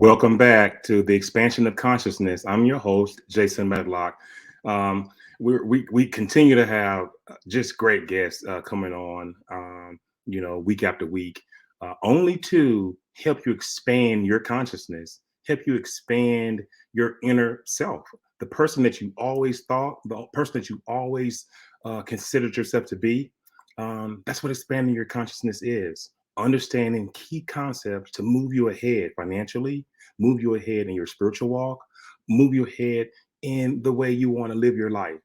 Welcome back to the expansion of consciousness. I'm your host, Jason Medlock. Um, we continue to have just great guests coming on, week after week, only to help you expand your consciousness, help you expand your inner self, the person that you always thought, the person that you always considered yourself to be. That's what expanding your consciousness is. Understanding key concepts to move you ahead financially, move you ahead in your spiritual walk, move you ahead in the way you want to live your life.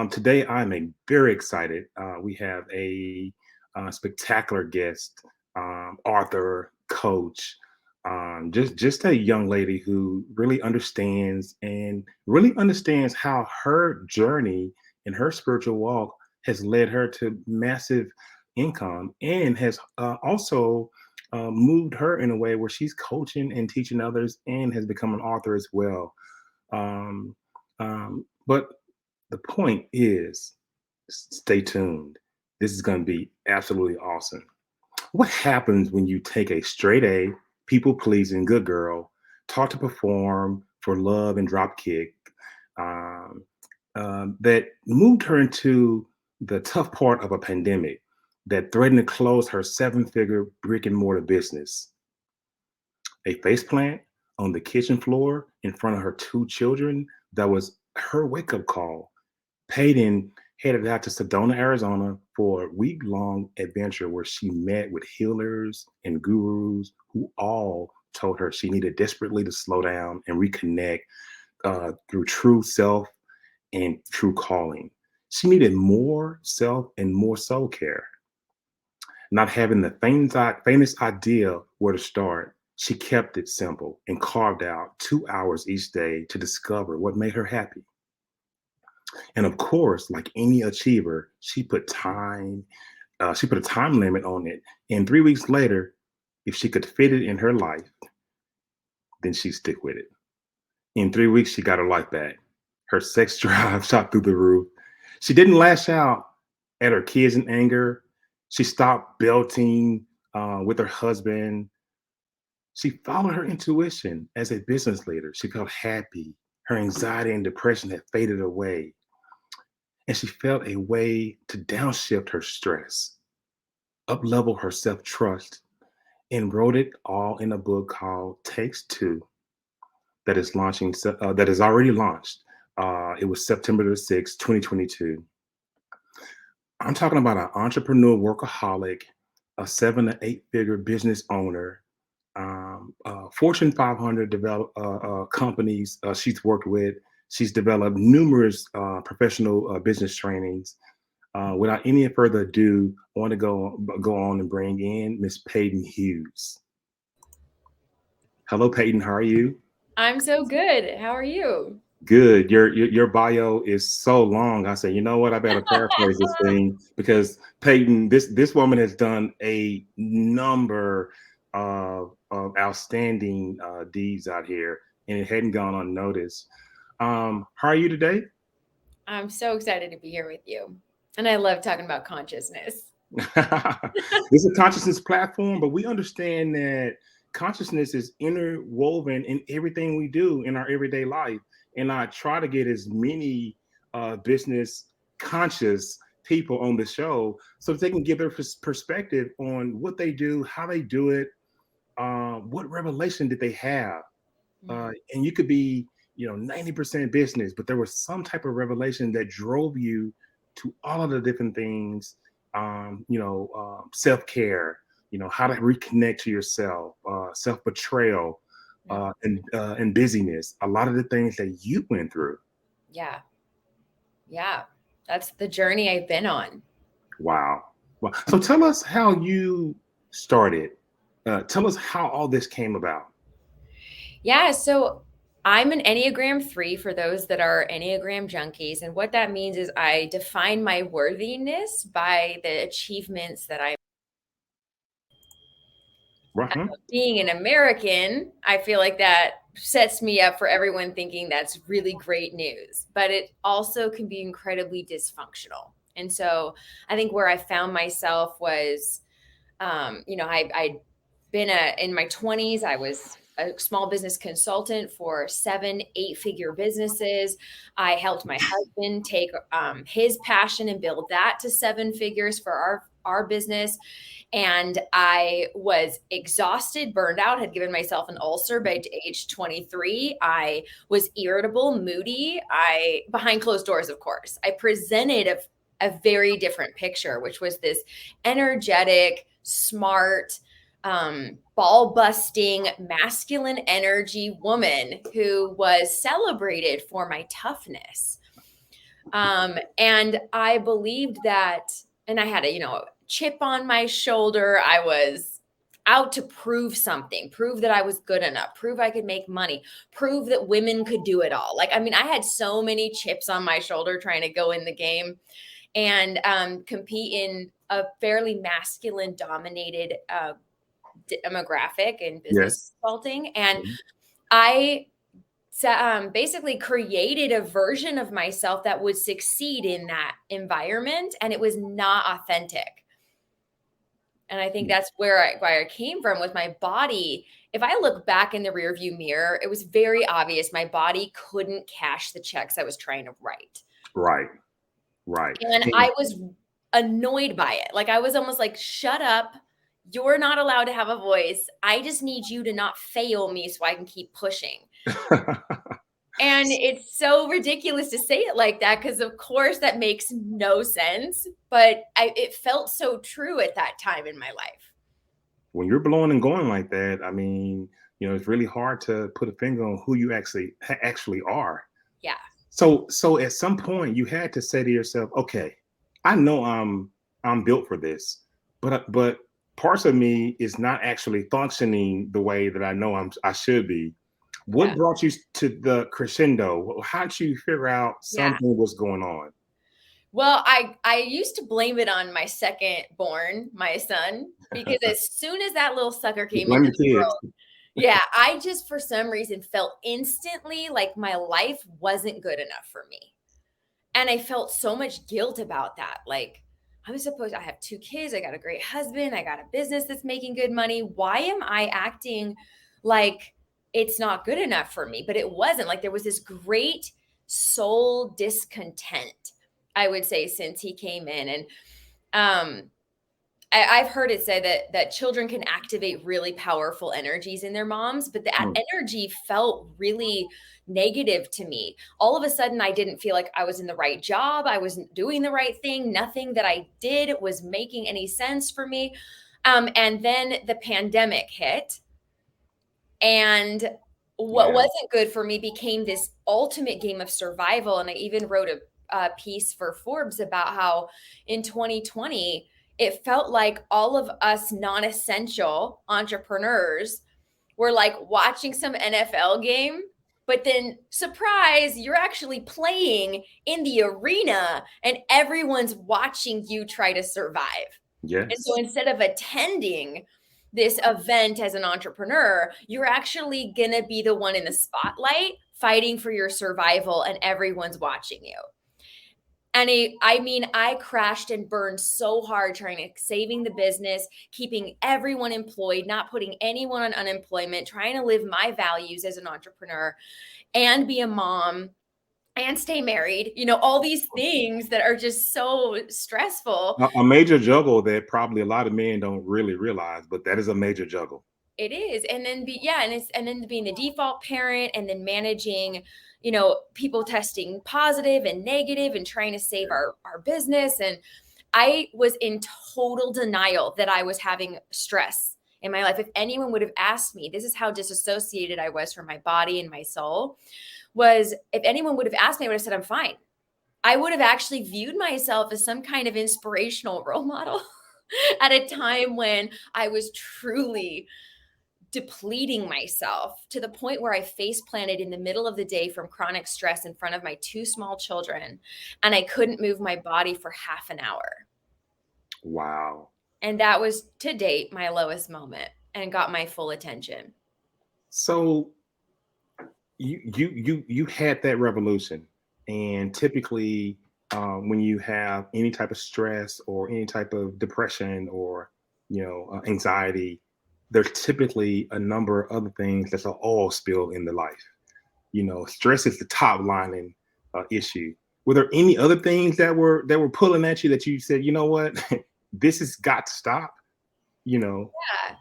Today, I'm very excited. We have a spectacular guest, author, coach, just a young lady who really understands how her journey in her spiritual walk has led her to massive income and has also moved her in a way where she's coaching and teaching others and has become an author as well. Um, but the point is, stay tuned. This is going to be absolutely awesome. What happens when you take a straight A, people pleasing good girl, taught to perform for love and drop kick, um, that moved her into the tough part of a pandemic that threatened to close her seven-figure brick and mortar business? A faceplant on the kitchen floor in front of her two children, that was her wake-up call. Paden headed out to Sedona, Arizona for a week-long adventure where she met with healers and gurus who all told her she needed desperately to slow down and reconnect through true self and true calling. She needed more self and more soul care. Not having the faintest idea where to start, she kept it simple and carved out 2 hours each day to discover what made her happy. And of course, like any achiever, she put a time limit on it. And 3 weeks later, if she could fit it in her life, then she'd stick with it. In 3 weeks, she got her life back. Her sex drive shot through the roof. She didn't lash out at her kids in anger. She stopped belting with her husband. She followed her intuition as a business leader. She felt happy. Her anxiety and depression had faded away. And she felt a way to downshift her stress, uplevel her self-trust, and wrote it all in a book called Takes Two that is already launched. It was September the 6th, 2022. I'm talking about an entrepreneur workaholic, a 7 to 8 figure business owner, Fortune 500 companies she's worked with. She's developed numerous professional business trainings. Without any further ado, I want to go on and bring in Miss Paden Hughes. Hello, Paden. How are you? I'm so good. How are you? Good. Your bio is so long. I said, you know what? I better paraphrase this thing because Peyton, this woman has done a number of outstanding deeds out here, and it hadn't gone unnoticed. How are you today? I'm so excited to be here with you. And I love talking about consciousness. This is a consciousness platform, but we understand that consciousness is interwoven in everything we do in our everyday life. And I try to get as many business conscious people on the show so that they can give their perspective on what they do, how they do it, what revelation did they have. And you could be, 90% business, but there was some type of revelation that drove you to all of the different things, self-care, how to reconnect to yourself, self-betrayal, and busyness, a lot of the things that you went through. Yeah. Yeah. That's the journey I've been on. Wow. Well, so tell us how you started. Tell us how all this came about. Yeah. So I'm an Enneagram 3 for those that are Enneagram junkies. And what that means is I define my worthiness by the achievements that I Right. being an American, I feel like that sets me up for everyone thinking that's really great news, but it also can be incredibly dysfunctional. And so I think where I found myself was, I'd been in my 20s, I was a small business consultant for 7, 8 figure businesses. I helped my husband take his passion and build that to 7 figures for our business. And I was exhausted, burned out, had given myself an ulcer by age 23. I was irritable, moody. Behind closed doors, of course, I presented a very different picture, which was this energetic, smart, ball busting, masculine energy woman who was celebrated for my toughness. And I believed that, and I had a chip on my shoulder. I was out to prove something, prove that I was good enough, prove I could make money, prove that women could do it all. Like, I mean, I had so many chips on my shoulder trying to go in the game and compete in a fairly masculine dominated demographic in business Yes. consulting. And I basically created a version of myself that would succeed in that environment, and it was not authentic. And I think that's where I came from with my body. If I look back in the rearview mirror, it was very obvious my body couldn't cash the checks I was trying to write. Right. Right. And I was annoyed by it. Like, I was almost like, shut up. You're not allowed to have a voice. I just need you to not fail me so I can keep pushing. And it's so ridiculous to say it like that, because of course that makes no sense, but it felt so true at that time in my life. When you're blowing and going like that, I mean, it's really hard to put a finger on who you actually are. Yeah. So at some point you had to say to yourself, okay, I know I'm built for this, but parts of me is not actually functioning the way that I know I should be. What Yeah. brought you to the crescendo? How did you figure out Yeah. something was going on? Well, I used to blame it on my second born, my son, because as soon as that little sucker You came blame into the the kids. world, yeah, I just for some reason felt instantly like my life wasn't good enough for me. And I felt so much guilt about that. Like, I have 2 kids, I got a great husband, I got a business that's making good money. Why am I acting like it's not good enough for me? But it wasn't. Like, there was this great soul discontent, I would say, since he came in. And I've heard it say that children can activate really powerful energies in their moms, but that energy felt really negative to me. All of a sudden, I didn't feel like I was in the right job. I wasn't doing the right thing. Nothing that I did was making any sense for me. And then the pandemic hit, and what Yeah. wasn't good for me became this ultimate game of survival. And I even wrote a piece for Forbes about how in 2020, it felt like all of us non-essential entrepreneurs were like watching some NFL game, but then surprise, you're actually playing in the arena and everyone's watching you try to survive. And so Yes. instead of attending this event as an entrepreneur, you're actually going to be the one in the spotlight fighting for your survival, and everyone's watching you. And I crashed and burned so hard trying to saving the business, keeping everyone employed, not putting anyone on unemployment, trying to live my values as an entrepreneur and be a mom and stay married, all these things that are just so stressful. A major juggle that probably a lot of men don't really realize, but that is a major juggle. It is. And then and then being the default parent, and then managing, people testing positive and negative and trying to save our business. And I was in total denial that I was having stress in my life. If anyone would have asked me, this is how disassociated I was from my body and my soul, was if anyone would have asked me, I would have said, I'm fine. I would have actually viewed myself as some kind of inspirational role model at a time when I was truly depleting myself to the point where I face planted in the middle of the day from chronic stress in front of my 2 small children, and I couldn't move my body for half an hour. Wow. And that was to date my lowest moment and got my full attention. So you had that revolution, and typically when you have any type of stress or any type of depression or anxiety, there's typically a number of other things that's an oil spill in the life. Stress is the top lining issue. Were there any other things that were pulling at you that you said, you know what, this has got to stop? You know. Yeah.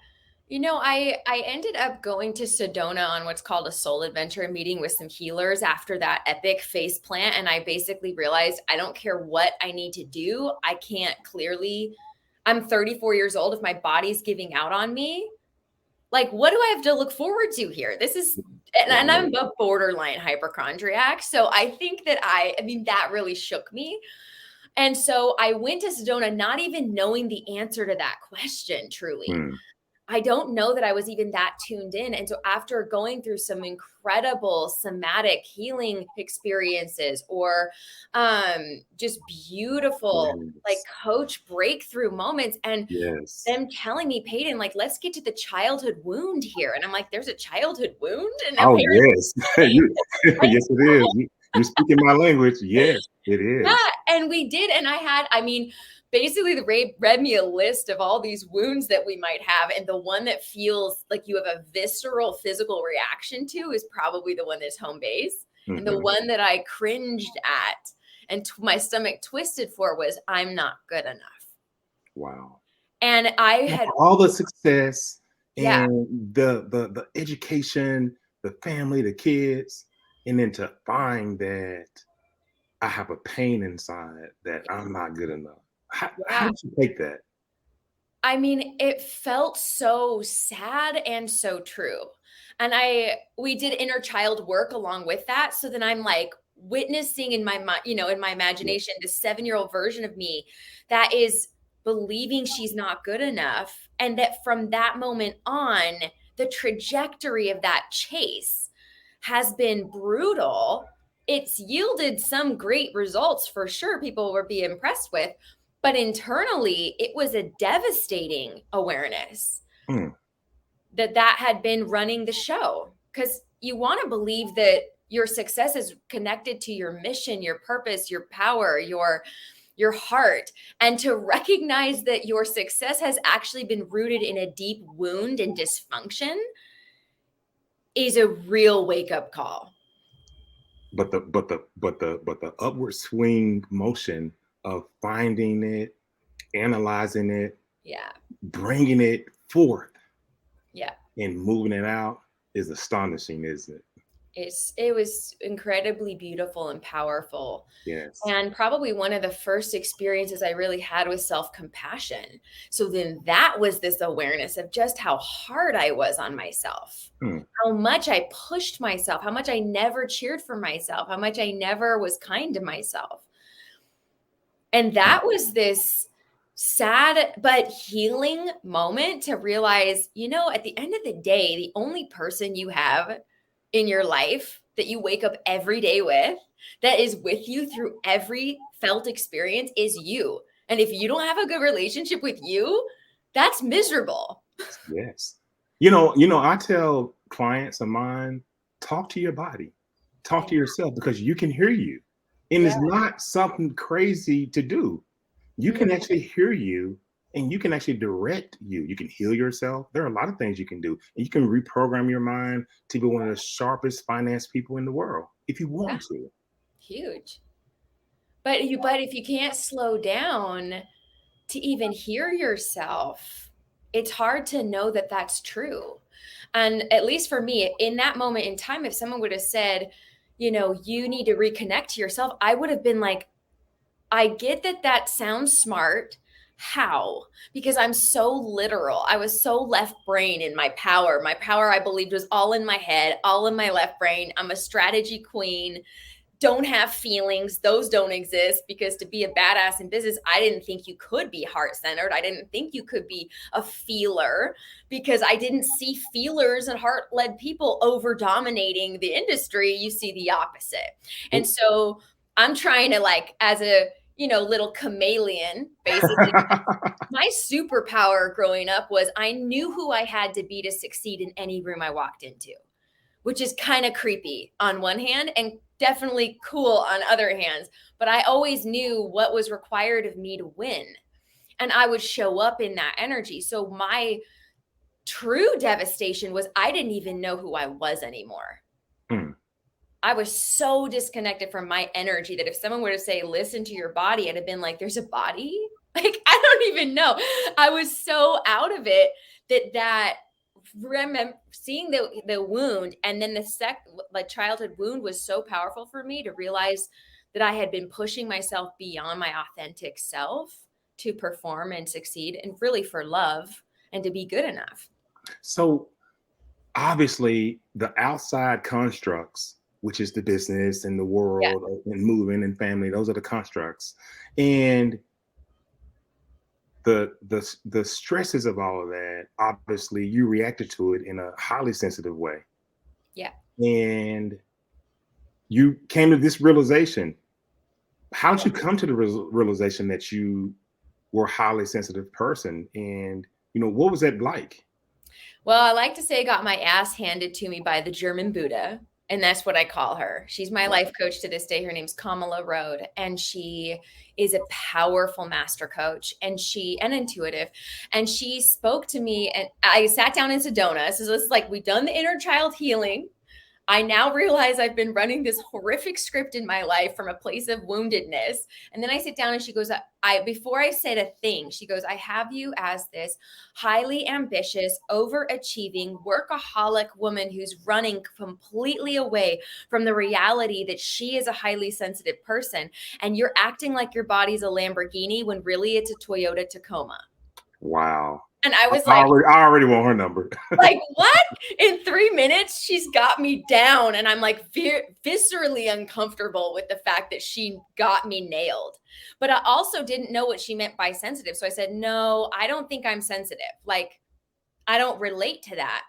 I ended up going to Sedona on what's called a soul adventure, meeting with some healers after that epic face plant. And I basically realized I don't care what I need to do. I can't clearly, I'm 34 years old. If my body's giving out on me, like, what do I have to look forward to here? This is, and Right. I'm a borderline hypochondriac. So I think that I mean, that really shook me. And so I went to Sedona, not even knowing the answer to that question, truly. Hmm. I don't know that I was even that tuned in. And so after going through some incredible somatic healing experiences or just beautiful like Yes. coach breakthrough moments and Yes. them telling me, Paden, like, let's get to the childhood wound here. And I'm like, there's a childhood wound? And Oh apparently, yes. You, like, yes, it is. You're speaking my language. Yes, it yeah, is. and we did. And I mean, basically, the Ray read me a list of all these wounds that we might have. And the one that feels like you have a visceral physical reaction to is probably the one that's home base. And the Hmm. one that I cringed at and my stomach twisted for was, I'm not good enough. Wow. And I had, After all the success yeah, and the education, the family, the kids, and then to find that I have a pain inside that I'm not good enough. How yeah. did you take that? I mean, it felt so sad and so true. And we did inner child work along with that. So then I'm like witnessing in my mind, in my Yeah. imagination, the 7-year-old version of me that is believing she's not good enough. And that from that moment on, the trajectory of that chase has been brutal. It's yielded some great results for sure. People will be impressed with, but internally, it was a devastating awareness Mm. that that had been running the show because you want to believe that your success is connected to your mission, your purpose, your power, your heart, and to recognize that your success has actually been rooted in a deep wound and dysfunction is a real wake up call. But the upward swing motion of finding it, analyzing it, Yeah. bringing it forth, Yeah. and moving it out is astonishing, isn't it? It was incredibly beautiful and powerful. Yes. And probably one of the first experiences I really had was self-compassion. So then that was this awareness of just how hard I was on myself, Hmm. how much I pushed myself, how much I never cheered for myself, how much I never was kind to myself. And that was this sad but healing moment to realize, at the end of the day, the only person you have in your life that you wake up every day with, that is with you through every felt experience is you. And if you don't have a good relationship with you, that's miserable. Yes. I tell clients of mine, talk to your body, talk Yeah. to yourself because you can hear you. And Yeah. it's not something crazy to do. You No, can actually hear you and you can actually direct you. You can heal yourself. There are a lot of things you can do. And you can reprogram your mind to be one of the sharpest finance people in the world if you yeah, want to. huge. But if you can't slow down to even hear yourself, it's hard to know that that's true. And at least for me, in that moment in time, if someone would have said, you need to reconnect to yourself, I would have been like, I get that that sounds smart. How? Because I'm so literal. I was so left brain in my power. My power, I believed, was all in my head, all in my left brain. I'm a strategy queen, don't have feelings. Those don't exist because to be a badass in business, I didn't think you could be heart centered. I didn't think you could be a feeler because I didn't see feelers and heart led people over dominating the industry. You see the opposite. And so I'm trying to, like, as a, little chameleon, basically. My superpower growing up was I knew who I had to be to succeed in any room I walked into, which is kind of creepy on one hand and definitely cool on other hands. But I always knew what was required of me to win. And I would show up in that energy. So my true devastation was I didn't even know who I was anymore. Mm. I was so disconnected from my energy that if someone were to say, listen to your body, I'd have been like, there's a body? Like, I don't even know. I was so out of it that remember seeing the wound, and then the childhood wound was so powerful for me to realize that I had been pushing myself beyond my authentic self to perform and succeed, and really for love and to be good enough. So obviously, the outside constructs, which is the business and the Yeah. world and moving and family, those are the constructs. And the stresses of all of that, obviously you reacted to it in a highly sensitive way. Yeah. And you came to this realization. How did Yeah. you come to the realization that you were a highly sensitive person? And what was that like? Well, I like to say I got my ass handed to me by the German Buddha, and that's what I call her. She's my life coach to this day. Her name's Kamala Road, and she is a powerful master coach and intuitive. And she spoke to me, and I sat down in Sedona. So it's like we've done the inner child healing. I now realize I've been running this horrific script in my life from a place of woundedness. And then I sit down and she goes, I before I said a thing, she goes, I have you as this highly ambitious, overachieving, workaholic woman who's running completely away from the reality that she is a highly sensitive person. And you're acting like your body's a Lamborghini when really it's a Toyota Tacoma. Wow. And I was I already want her number. like, what? In 3 minutes, she's got me down. And I'm like viscerally uncomfortable with the fact that she got me nailed. But I also didn't know what she meant by sensitive. So I said, no, I don't think I'm sensitive. Like, I don't relate to that.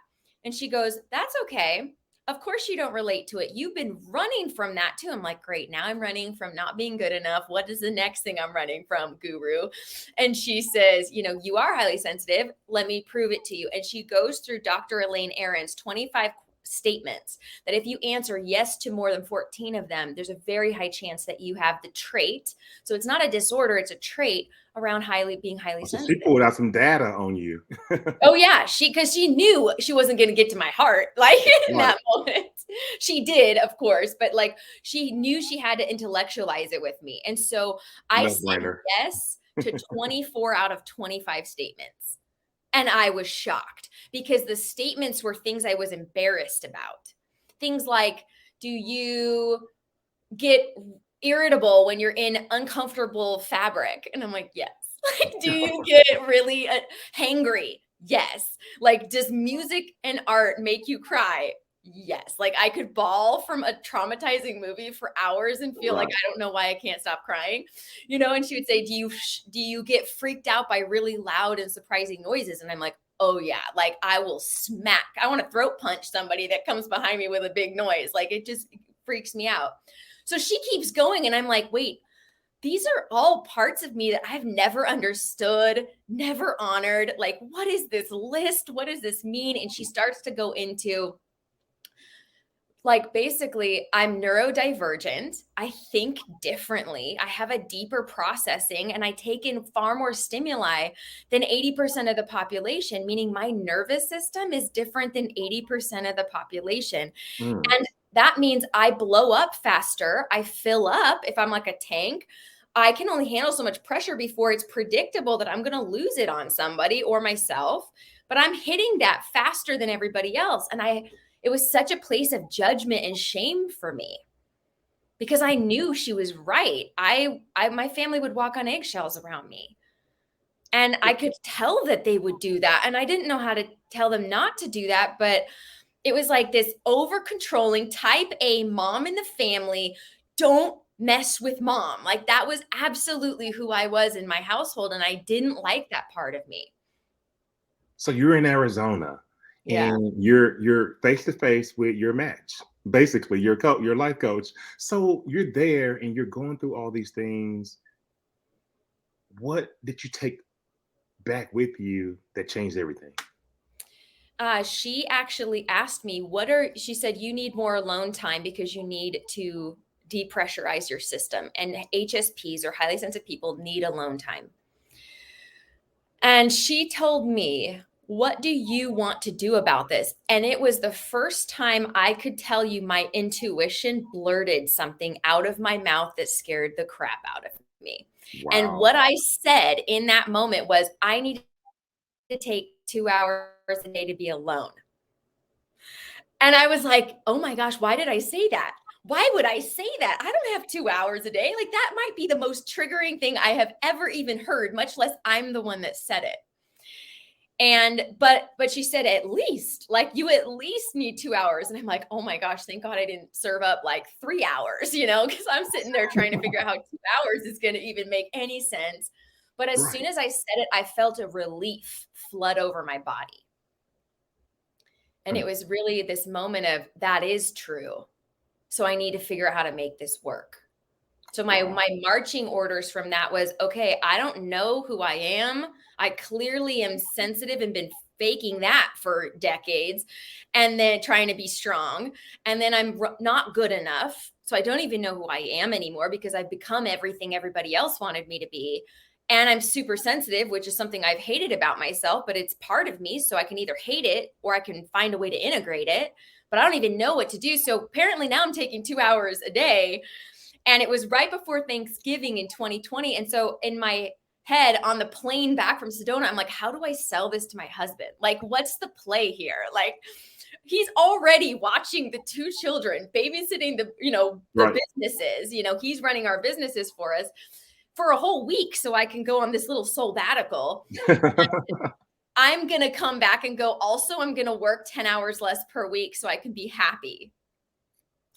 And she goes, that's okay. Of course you don't relate to it. You've been running from that too. I'm like, great. Now I'm running from not being good enough. What is the next thing I'm running from, guru? And she says, you are highly sensitive. Let me prove it to you. And she goes through Dr. Elaine Aron's 25 statements that if you answer yes to more than 14 of them, there's a very high chance that you have the trait. So it's not a disorder, it's a trait around being highly So she sensitive. pulled out some data on you. Oh yeah, because she knew she wasn't going to get to my heart like in Right. that moment. She did, of course, but like she knew she had to intellectualize it with me. And so I No said brainer. yes to 24 out of 25 statements. And I was shocked because the statements were things I was embarrassed about. Things like, do you get irritable when you're in uncomfortable fabric? And I'm like, yes. Like, do you get really hangry? Yes. Like, does music and art make you cry? Yes. Like, I could bawl from a traumatizing movie for hours and feel like Right. I don't know why I can't stop crying, And she would say, do you get freaked out by really loud and surprising noises? And I'm like, oh yeah, like I will smack. I want to throat punch somebody that comes behind me with a big noise. Like it just freaks me out. So she keeps going, and I'm like, wait, these are all parts of me that I've never understood, never honored. Like, what is this list? What does this mean? And she starts to go into, like, basically, I'm neurodivergent. I think differently. I have a deeper processing, and I take in far more stimuli than 80% of the population, meaning my nervous system is different than 80% of the population. Mm. And that means I blow up faster. I fill up. If I'm like a tank, I can only handle so much pressure before it's predictable that I'm going to lose it on somebody or myself. But I'm hitting that faster than everybody else. And it was such a place of judgment and shame for me because I knew she was right. My family would walk on eggshells around me. And I could tell that they would do that. And I didn't know how to tell them not to do that. But it was like this over controlling type A mom in the family. Don't mess with mom. Like that was absolutely who I was in my household. And I didn't like that part of me. So you're in Arizona Yeah. and you're face to face with your match, basically your life coach. So you're there and you're going through all these things. What did you take back with you that changed everything? She actually asked me, she said, you need more alone time because you need to depressurize your system. And HSPs or highly sensitive people need alone time. And she told me what do you want to do about this? And it was the first time I could tell you my intuition blurted something out of my mouth that scared the crap out of me. And Wow. what I said in that moment was, I need to take 2 hours a day to be alone. And I was like, oh my gosh, why did I say that? Why would I say that? I don't have 2 hours a day. Like, that might be the most triggering thing I have ever even heard, much less I'm the one that said it. And but she said, at least, like, you at least need 2 hours. And I'm like, oh my gosh, thank God I didn't serve up like 3 hours, because I'm sitting there trying to figure out how 2 hours is going to even make any sense. But as soon Right. as I said it, I felt a relief flood over my body. And it Mm. was really this moment of, that is true. So I need to figure out how to make this work. So my Wow. marching orders from that was, okay, I don't know who I am. I clearly am sensitive and been faking that for decades, and then trying to be strong. And then I'm not good enough. So I don't even know who I am anymore, because I've become everything everybody else wanted me to be. And I'm super sensitive, which is something I've hated about myself, but it's part of me. So I can either hate it or I can find a way to integrate it, but I don't even know what to do. So apparently now I'm taking 2 hours a day. And it was right before Thanksgiving in 2020. And so in my head on the plane back from Sedona, I'm like, how do I sell this to my husband? Like, what's the play here? Like, he's already watching the two children, babysitting the Right. businesses. He's running our businesses for us for a whole week so I can go on this little sabbatical. I'm going to come back and go, also, I'm going to work 10 hours less per week so I can be happy.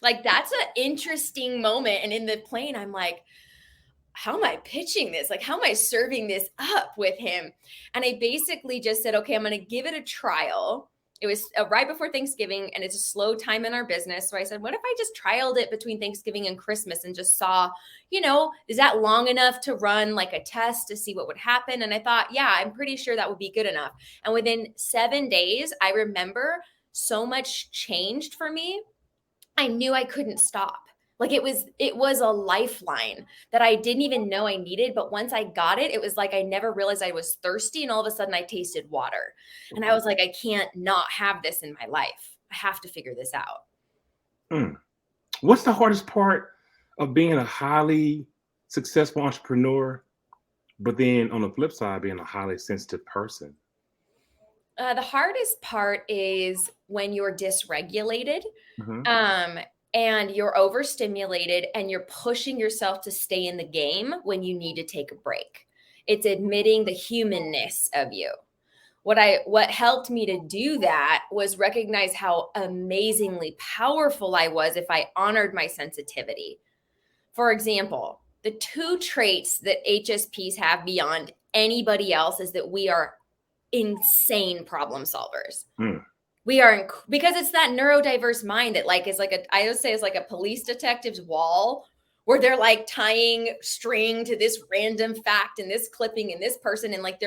Like, that's an interesting moment. And in the plane, I'm like, how am I pitching this? Like, how am I serving this up with him? And I basically just said, okay, I'm going to give it a trial. It was right before Thanksgiving, and it's a slow time in our business. So I said, what if I just trialed it between Thanksgiving and Christmas and just saw, is that long enough to run like a test to see what would happen? And I thought, yeah, I'm pretty sure that would be good enough. And within 7 days, I remember so much changed for me. I knew I couldn't stop. Like, it was a lifeline that I didn't even know I needed. But once I got it, it was like I never realized I was thirsty. And all of a sudden I tasted water. And I was like, I can't not have this in my life. I have to figure this out. Mm. What's the hardest part of being a highly successful entrepreneur, but then on the flip side, being a highly sensitive person? The hardest part is when you're dysregulated, Hmm. um, and you're overstimulated and you're pushing yourself to stay in the game when you need to take a break. It's admitting the humanness of you. What helped me to do that was recognize how amazingly powerful I was if I honored my sensitivity. For example, the two traits that HSPs have beyond anybody else is that we are insane problem solvers. Mm. We are because it's that neurodiverse mind that, like, is like I would say is like a police detective's wall, where they're like tying string to this random fact and this clipping and this person, and like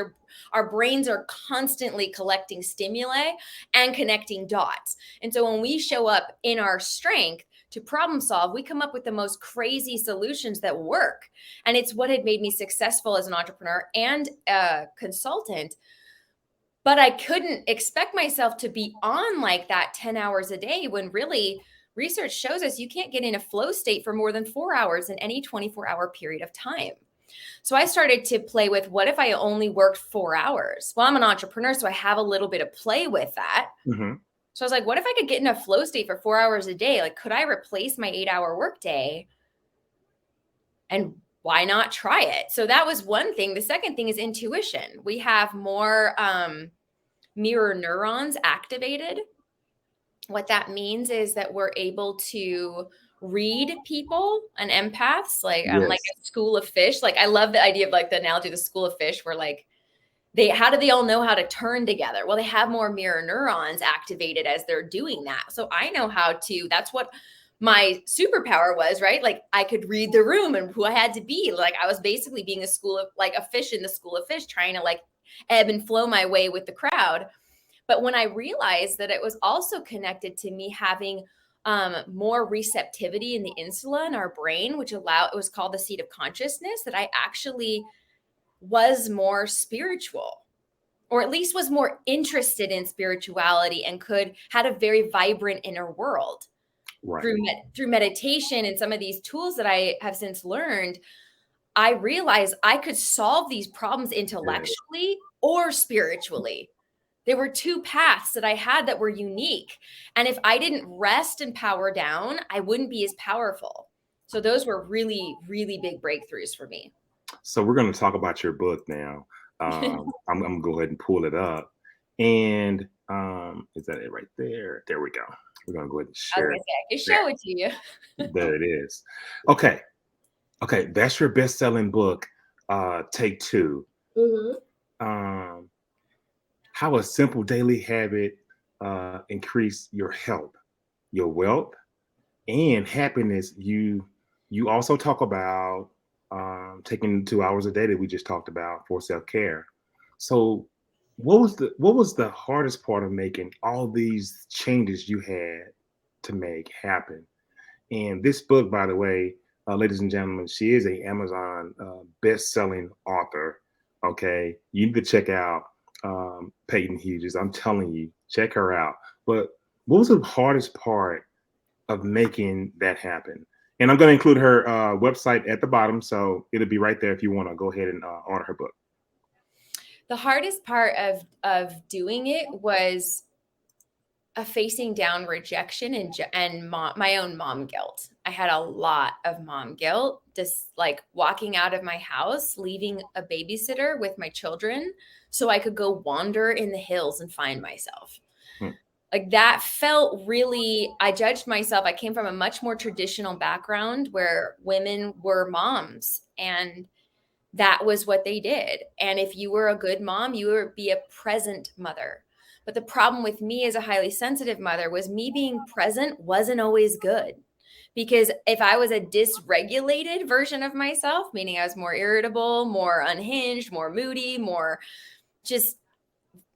our brains are constantly collecting stimuli and connecting dots. And so when we show up in our strength to problem solve, we come up with the most crazy solutions that work. And it's what had made me successful as an entrepreneur and a consultant. But I couldn't expect myself to be on like that 10 hours a day, when really research shows us you can't get in a flow state for more than 4 hours in any 24-hour period of time. So I started to play with, what if I only worked 4 hours? Well, I'm an entrepreneur, so I have a little bit of play with that. Hmm. So I was like, what if I could get in a flow state for 4 hours a day? Like, could I replace my 8-hour workday? And why not try it? So that was one thing. The second thing is intuition. We have more mirror neurons activated. What that means is that we're able to read people and empaths, like Yes. a school of fish. Like, I love the idea of like the analogy of the school of fish, where like how do they all know how to turn together? Well, they have more mirror neurons activated as they're doing that. So I know how to, that's what my superpower was, right? Like, I could read the room and who I had to be. Like, I was basically being a fish in the school of fish, trying to like ebb and flow my way with the crowd. But when I realized that it was also connected to me having more receptivity in the insula in our brain, it was called the seat of consciousness, that I actually was more spiritual. or at least was more interested in spirituality and had a very vibrant inner world Right. through meditation and some of these tools that I have since learned. I realized I could solve these problems Yeah. intellectually or spiritually. There were two paths that I had that were unique. And if I didn't rest and power down, I wouldn't be as powerful. So those were really, really big breakthroughs for me. So we're going to talk about your book now. I'm going to go ahead and pull it up. And is that it right there? There we go. We're going to go ahead and I was share gonna it. say I could There, show it to you. there it is. Okay. Okay. That's your best-selling book, Take Two. Mhm. Um, how a simple daily habit increase your health, your wealth, and happiness. You also talk about taking 2 hours a day that we just talked about for self-care. So what was the hardest part of making all these changes you had to make happen? And this book, by the way, ladies and gentlemen, she is a Amazon best-selling author. Okay, you need to check out Paden Hughes. I'm telling you, check her out. But what was the hardest part of making that happen? And I'm going to include her website at the bottom, so it'll be right there if you want to go ahead and order her book. The hardest part of doing it was facing down rejection and my own mom guilt. I had a lot of mom guilt, just like walking out of my house, leaving a babysitter with my children so I could go wander in the hills and find myself. Hmm. Like that felt really, I judged myself. I came from a much more traditional background where women were moms and that was what they did. And if you were a good mom, you would be a present mother. But the problem with me as a highly sensitive mother was me being present wasn't always good. Because if I was a dysregulated version of myself, meaning I was more irritable, more unhinged, more moody, more just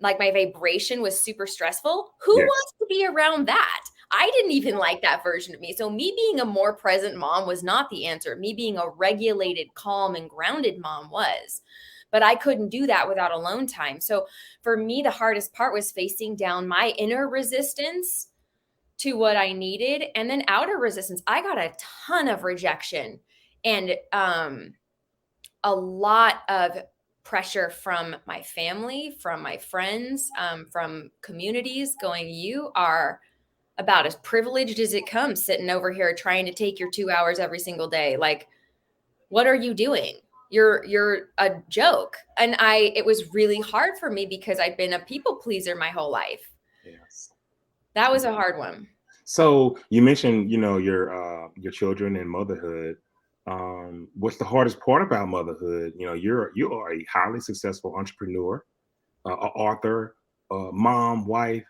like my vibration was super stressful, who Yes. wants to be around that? I didn't even like that version of me. So me being a more present mom was not the answer. Me being a regulated, calm, and grounded mom was. But I couldn't do that without alone time. So for me, the hardest part was facing down my inner resistance to what I needed and then outer resistance. I got a ton of rejection and a lot of pressure from my family, from my friends, from communities going, you are about as privileged as it comes sitting over here trying to take your 2 hours every single day. Like, what are you doing? You're a joke. And it was really hard for me because I'd been a people pleaser my whole life. Yes. That was a hard one. So you mentioned, your children and motherhood. What's the hardest part about motherhood? You are a highly successful entrepreneur, author, mom, wife.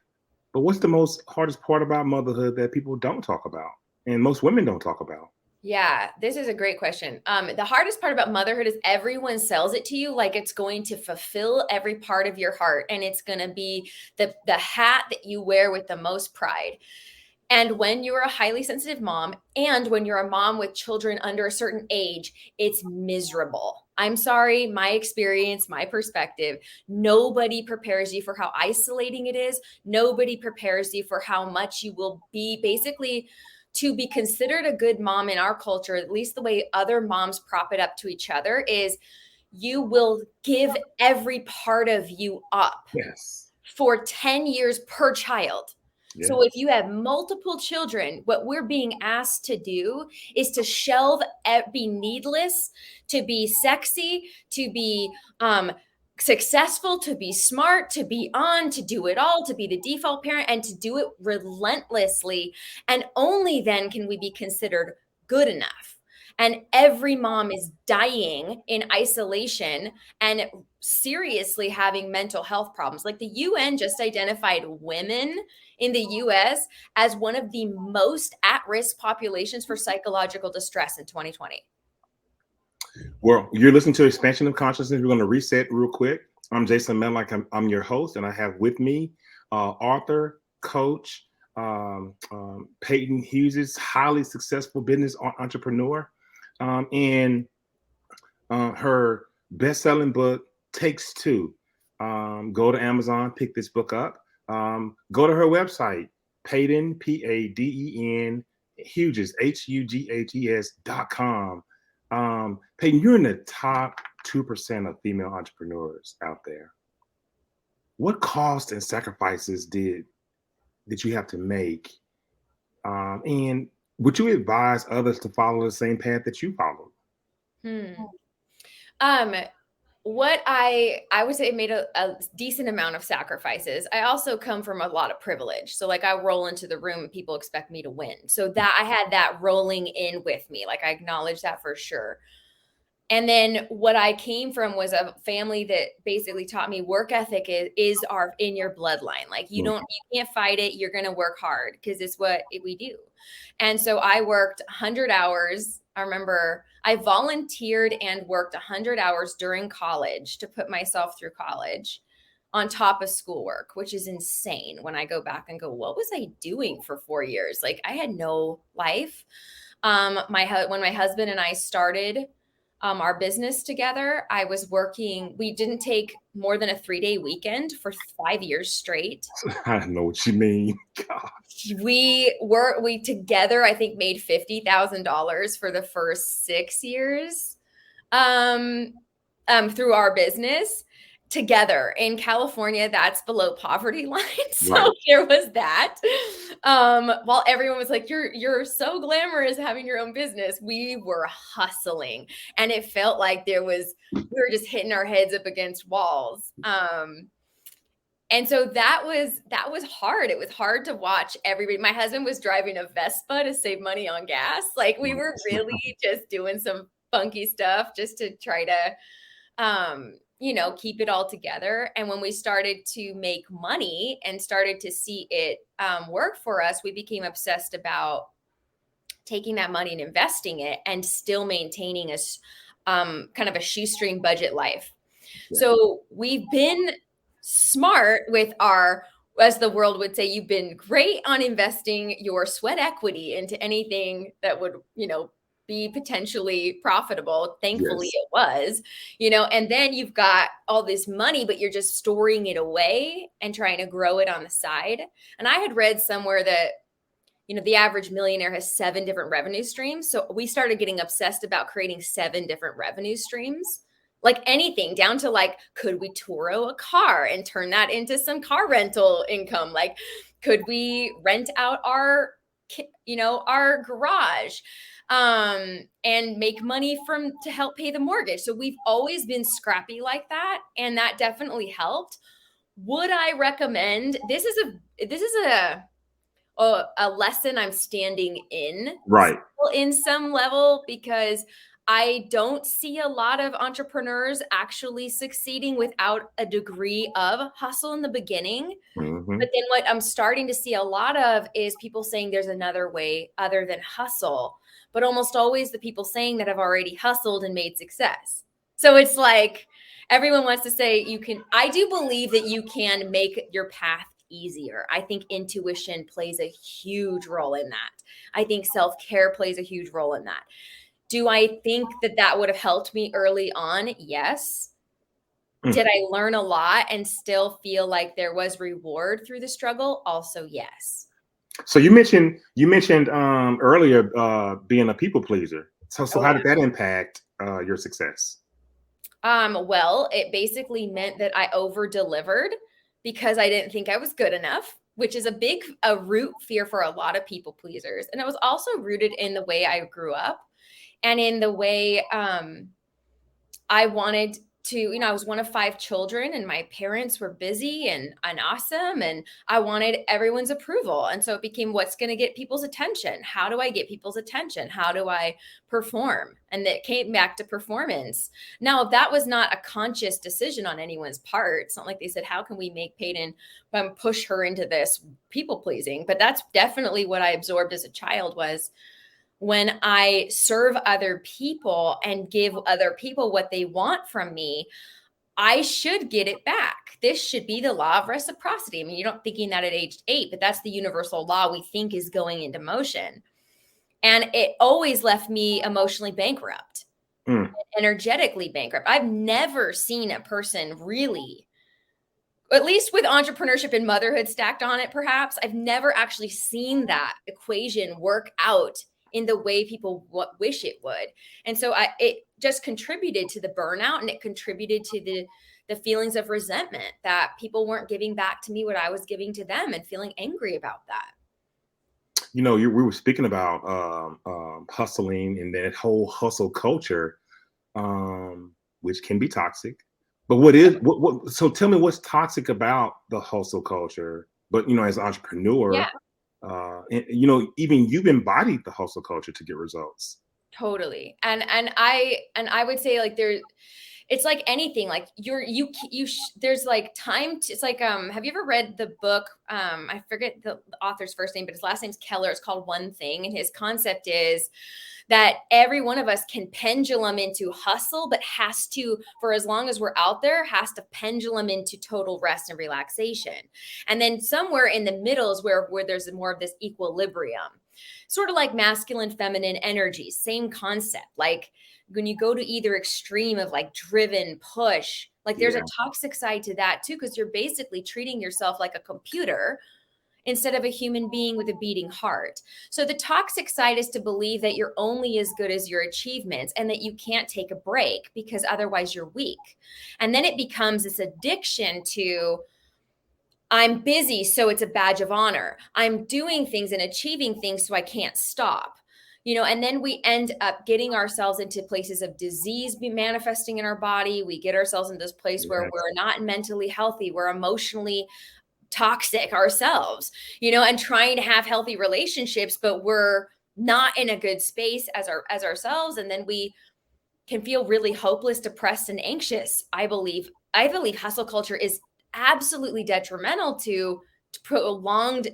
But what's the most hardest part about motherhood that people don't talk about, and most women don't talk about? Yeah, this is a great question. The hardest part about motherhood is everyone sells it to you like it's going to fulfill every part of your heart, and it's going to be the hat that you wear with the most pride. And when you're a highly sensitive mom, and when you're a mom with children under a certain age, it's miserable. I'm sorry, my experience, my perspective, nobody prepares you for how isolating it is. Nobody prepares you for how much you will be basically to be considered a good mom in our culture, at least the way other moms prop it up to each other, is you will give every part of you up Yes. for 10 years per child. Yeah. So if you have multiple children, what we're being asked to do is to shelve, be needless, to be sexy, to be successful, to be smart, to be on, to do it all, to be the default parent, and to do it relentlessly. And only then can we be considered good enough. And every mom is dying in isolation and seriously having mental health problems. Like the UN just identified women in the US as one of the most at risk populations for psychological distress in 2020. Well, you're listening to Expansion of Consciousness. We're going to reset real quick. I'm Jason Medlock. I'm your host, and I have with me author, coach, Paden Hughes, highly successful business entrepreneur, and her best-selling book, Takes Two. Go to Amazon, pick this book up. Go to her website, Paden, Paden Hughes, Hughes.com. Peyton, you're in the top 2% of female entrepreneurs out there. What costs and sacrifices did you have to make? And would you advise others to follow the same path that you followed? Hmm. Um, what I would say made a decent amount of sacrifices. I also come from a lot of privilege. So like I roll into the room and people expect me to win. So that I had that rolling in with me. Like I acknowledge that for sure. And then what I came from was a family that basically taught me work ethic is our in your bloodline. Like you can't fight it. You're going to work hard because it's what we do. And so I worked 100 hours. I remember I volunteered and worked 100 hours during college to put myself through college on top of schoolwork, which is insane when I go back and go, what was I doing for 4 years? Like I had no life. When my husband and I started our business together, I was working. We didn't take more than a 3-day weekend for 5 years straight. I know what you mean. God. We together, I think, made $50,000 for the first 6 years through our business together in California. That's below poverty line. So Right. there was that. While everyone was like, you're so glamorous having your own business, we were hustling. And it felt like we were just hitting our heads up against walls. And so that was hard. It was hard to watch everybody. My husband was driving a Vespa to save money on gas. Like we were really just doing some funky stuff just to try to keep it all together. And when we started to make money and started to see it work for us, we became obsessed about taking that money and investing it and still maintaining a kind of a shoestring budget life. Yeah. So we've been smart with as the world would say, you've been great on investing your sweat equity into anything that would, be potentially profitable. Thankfully It was, and then you've got all this money, but you're just storing it away and trying to grow it on the side. And I had read somewhere that, the average millionaire has 7 different revenue streams. So we started getting obsessed about creating 7 different revenue streams. Like anything down to like, could we Turo a car and turn that into some car rental income? Like, could we rent out our garage and make money to help pay the mortgage? So we've always been scrappy like that. And that definitely helped. Would I recommend, this is a lesson I'm standing in, right, in some level, because I don't see a lot of entrepreneurs actually succeeding without a degree of hustle in the beginning. Mm-hmm. But then what I'm starting to see a lot of is people saying there's another way other than hustle, but almost always the people saying that have already hustled and made success. So it's like everyone wants to say I do believe that you can make your path easier. I think intuition plays a huge role in that. I think self-care plays a huge role in that. Do I think that would have helped me early on? Yes. Did I learn a lot and still feel like there was reward through the struggle? Also, yes. So you mentioned earlier being a people pleaser. So how did that impact your success? Well, it basically meant that I over delivered because I didn't think I was good enough, which is a root fear for a lot of people pleasers. And it was also rooted in the way I grew up and in the way I wanted to, I was one of 5 children and my parents were busy and awesome. And I wanted everyone's approval. And so it became, what's going to get people's attention? How do I get people's attention? How do I perform? And that came back to performance. Now, that was not a conscious decision on anyone's part. It's not like they said, how can we make Paden push her into this people pleasing? But that's definitely what I absorbed as a child was, when I serve other people and give other people what they want from me, I should get it back. This should be the law of reciprocity. I mean, you're not thinking that at age 8, but that's the universal law we think is going into motion. And it always left me emotionally bankrupt, energetically bankrupt. I've never seen a person really at least with entrepreneurship and motherhood stacked on it, perhaps, I've never actually seen that equation work out in the way people wish it would. And so it just contributed to the burnout, and it contributed to the feelings of resentment that people weren't giving back to me what I was giving to them, and feeling angry about that. We were speaking about hustling and that whole hustle culture, which can be toxic. But so tell me what's toxic about the hustle culture, but as an Yeah, entrepreneur, and even you've embodied the hustle culture to get results. totally. And I would say, like, it's like anything, like there's like it's like, have you ever read the book, I forget the author's first name, but his last name's Keller. It's called One Thing, and his concept is that every one of us can pendulum into hustle, but has to, for as long as we're out there, has to pendulum into total rest and relaxation. And then somewhere in the middle is where there's more of this equilibrium, sort of like masculine, feminine energies, same concept. Like when you go to either extreme of like driven push, like there's a Yeah, toxic side to that too, because you're basically treating yourself like a computer instead of a human being with a beating heart. So the toxic side is to believe that you're only as good as your achievements, and that you can't take a break because otherwise you're weak. And then it becomes this addiction to, I'm busy, so it's a badge of honor. I'm doing things and achieving things, so I can't stop. And then we end up getting ourselves into places of disease be manifesting in our body. We get ourselves in this place where yes, we're not mentally healthy. We're emotionally toxic ourselves, and trying to have healthy relationships, but we're not in a good space as ourselves. And then we can feel really hopeless, depressed, and anxious. I believe hustle culture is absolutely detrimental to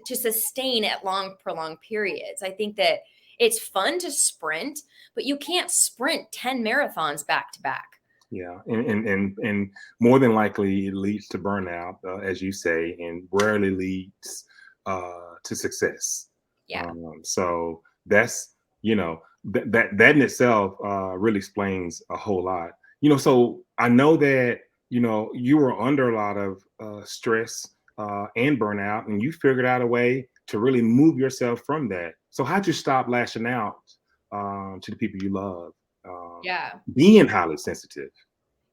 sustain at prolonged periods. I think that it's fun to sprint, but you can't sprint 10 marathons back to back. yeah, and more than likely it leads to burnout, as you say, and rarely leads to success. Yeah. So that's that in itself really explains a whole lot. So I know that you were under a lot of stress and burnout, and you figured out a way to really move yourself from that. So how'd you stop lashing out to the people you love, Yeah. being highly sensitive?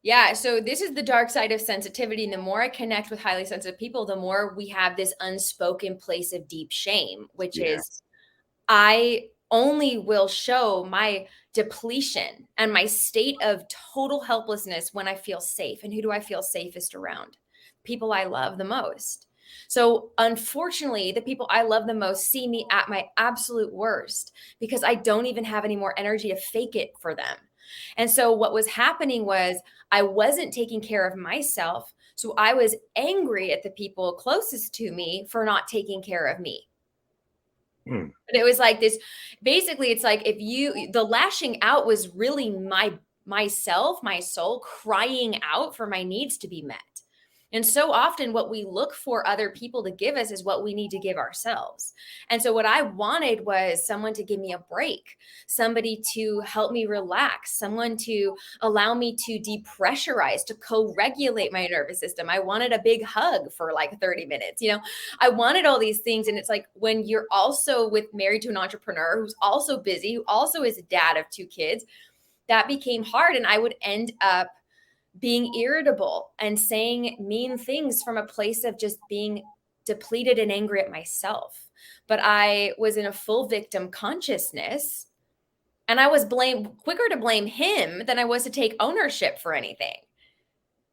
Yeah, so this is the dark side of sensitivity. And the more I connect with highly sensitive people, the more we have this unspoken place of deep shame, which is, Yes. I only will show my depletion and my state of total helplessness when I feel safe. And who do I feel safest around? People I love the most. So, unfortunately, the people I love the most see me at my absolute worst because I don't even have any more energy to fake it for them. And so, what was happening was I wasn't taking care of myself. So, I was angry at the people closest to me for not taking care of me. Mm, But it was like this, basically, it's like, the lashing out was really myself, my soul crying out for my needs to be met. And so often what we look for other people to give us is what we need to give ourselves. And so what I wanted was someone to give me a break, somebody to help me relax, someone to allow me to depressurize, to co-regulate my nervous system. I wanted a big hug for like 30 minutes. I wanted all these things. And it's like, when you're also married to an entrepreneur who's also busy, who also is a dad of 2 kids, that became hard. And I would end up being irritable and saying mean things from a place of just being depleted and angry at myself. But I was in a full victim consciousness, and I was quicker to blame him than I was to take ownership for anything.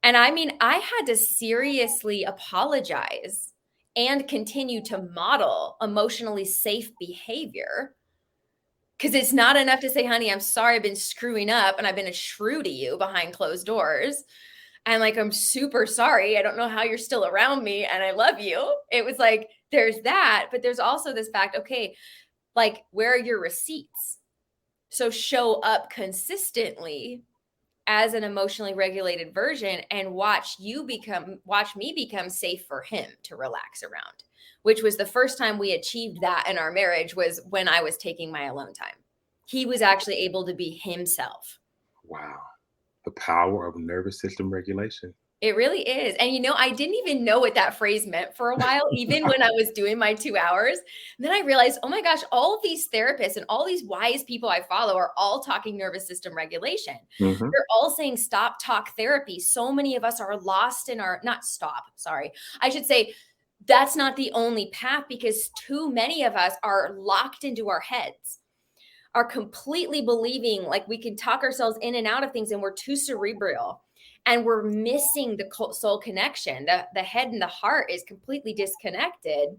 And I mean, I had to seriously apologize and continue to model emotionally safe behavior, because it's not enough to say, honey, I'm sorry, I've been screwing up and I've been a shrew to you behind closed doors. And like, I'm super sorry. I don't know how you're still around me and I love you. It was like, there's that, but there's also this fact, okay, like, where are your receipts? So show up consistently as an emotionally regulated version and watch me become safe for him to relax around, which was the first time we achieved that in our marriage, was when I was taking my alone time. He was actually able to be himself. wow. The power of nervous system regulation. It really is. And I didn't even know what that phrase meant for a while, even when I was doing my 2 hours. And then I realized, oh my gosh, all of these therapists and all these wise people I follow are all talking nervous system regulation. Hmm. They're all saying stop talk therapy. So many of us are lost in our, not stop, sorry. I should say that's not the only path, because too many of us are locked into our heads, are completely believing like we can talk ourselves in and out of things, and we're too cerebral, and we're missing the soul connection. The head and the heart is completely disconnected,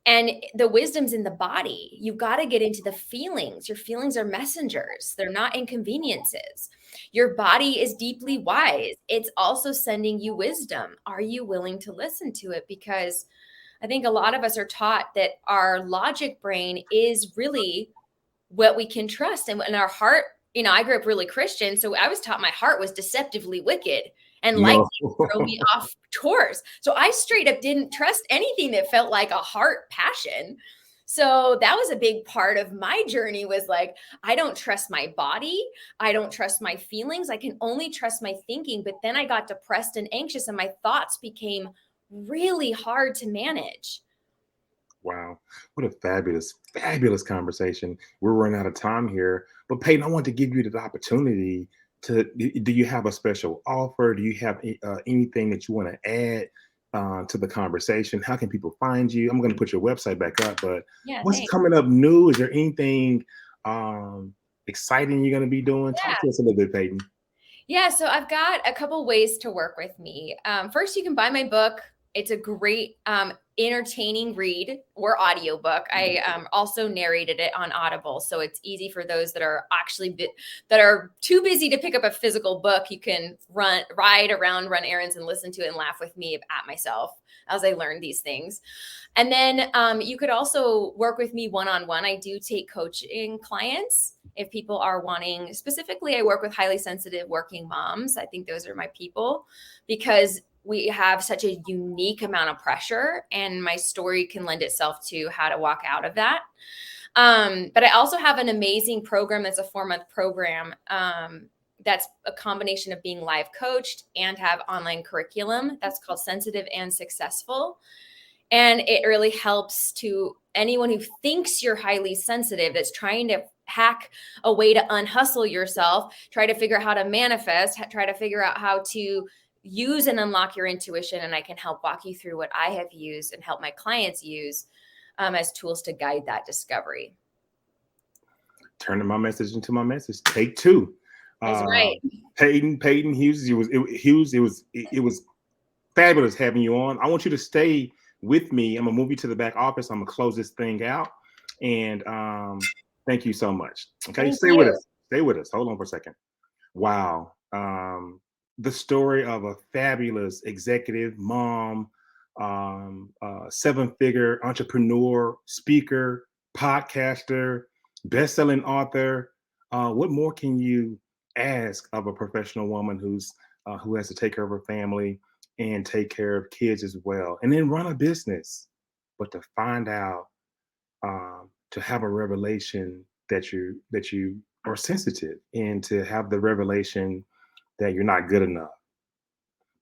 and the wisdom's in the body. You've got to get into the feelings. Your feelings are messengers, they're not inconveniences. Your body is deeply wise, it's also sending you wisdom. Are you willing to listen to it? Because I think a lot of us are taught that our logic brain is really what we can trust. And our heart, I grew up really Christian, so I was taught my heart was deceptively wicked and likely No. to throw me off course. So I straight up didn't trust anything that felt like a heart passion. So that was a big part of my journey, was like, I don't trust my body. I don't trust my feelings. I can only trust my thinking. But then I got depressed and anxious, and my thoughts became really hard to manage. Wow. What a fabulous, fabulous conversation. We're running out of time here. But Peyton, I want to give you the opportunity to, do you have a special offer? Do you have anything that you want to add to the conversation? How can people find you? I'm going to put your website back up, but Yeah, what's thanks. coming up new? Is there anything exciting you're going to be doing? Talk Yeah. to us a little bit, Peyton. Yeah, so I've got a couple ways to work with me. First, you can buy my book. It's a great, entertaining read or audiobook. I also narrated it on Audible, so it's easy for those that are actually that are too busy to pick up a physical book. You can ride around, run errands, and listen to it and laugh with me at myself as I learn these things. And then you could also work with me one-on-one. I do take coaching clients. If people are wanting, specifically, I work with highly sensitive working moms. I think those are my people, because we have such a unique amount of pressure, and my story can lend itself to how to walk out of that. But I also have an amazing program that's a 4-month program. That's a combination of being live coached and have online curriculum. That's called Sensitive and Successful. And it really helps to anyone who thinks you're highly sensitive, that's trying to hack a way to unhustle yourself, try to figure out how to manifest, try to figure out how to use and unlock your intuition. And I can help walk you through what I have used and help my clients use as tools to guide that discovery. Turning my message into my message. Take two. That's Uh, right. Paden Hughes. It was fabulous having you on. I want you to stay with me. I'm gonna move you to the back office. I'm gonna close this thing out. And thank you so much. Okay, Thank stay with you. us. Stay with us. Hold on for a second. Wow. The story of a fabulous executive mom, 7-figure entrepreneur, speaker, podcaster, best-selling author. What more can you ask of a professional woman who has to take care of her family and take care of kids as well, and then run a business? But to find out, to have a revelation that you are sensitive, and to have the revelation that you're not good enough.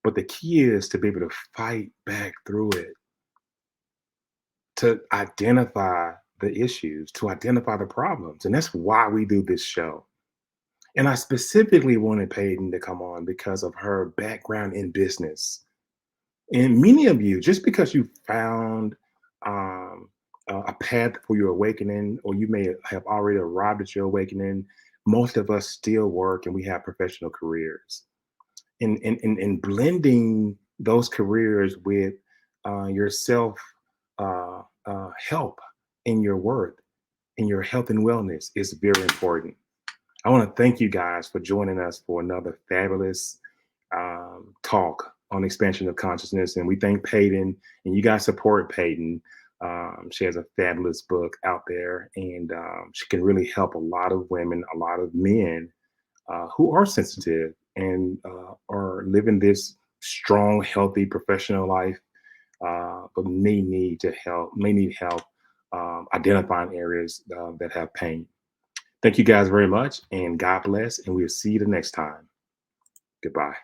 But the key is to be able to fight back through it, to identify the issues, to identify the problems. And that's why we do this show. And I specifically wanted Peyton to come on because of her background in business. And many of you, just because you found a path for your awakening, or you may have already arrived at your awakening, most of us still work and we have professional careers. In blending those careers with your self help in your worth, in your health and wellness, is very important. I want to thank you guys for joining us for another fabulous talk on expansion of consciousness. And we thank Paden, and you guys support Paden. She has a fabulous book out there, and she can really help a lot of women, a lot of men who are sensitive and are living this strong, healthy professional life, but may need help identifying areas that have pain. Thank you guys very much, and God bless, and we'll see you the next time. Goodbye.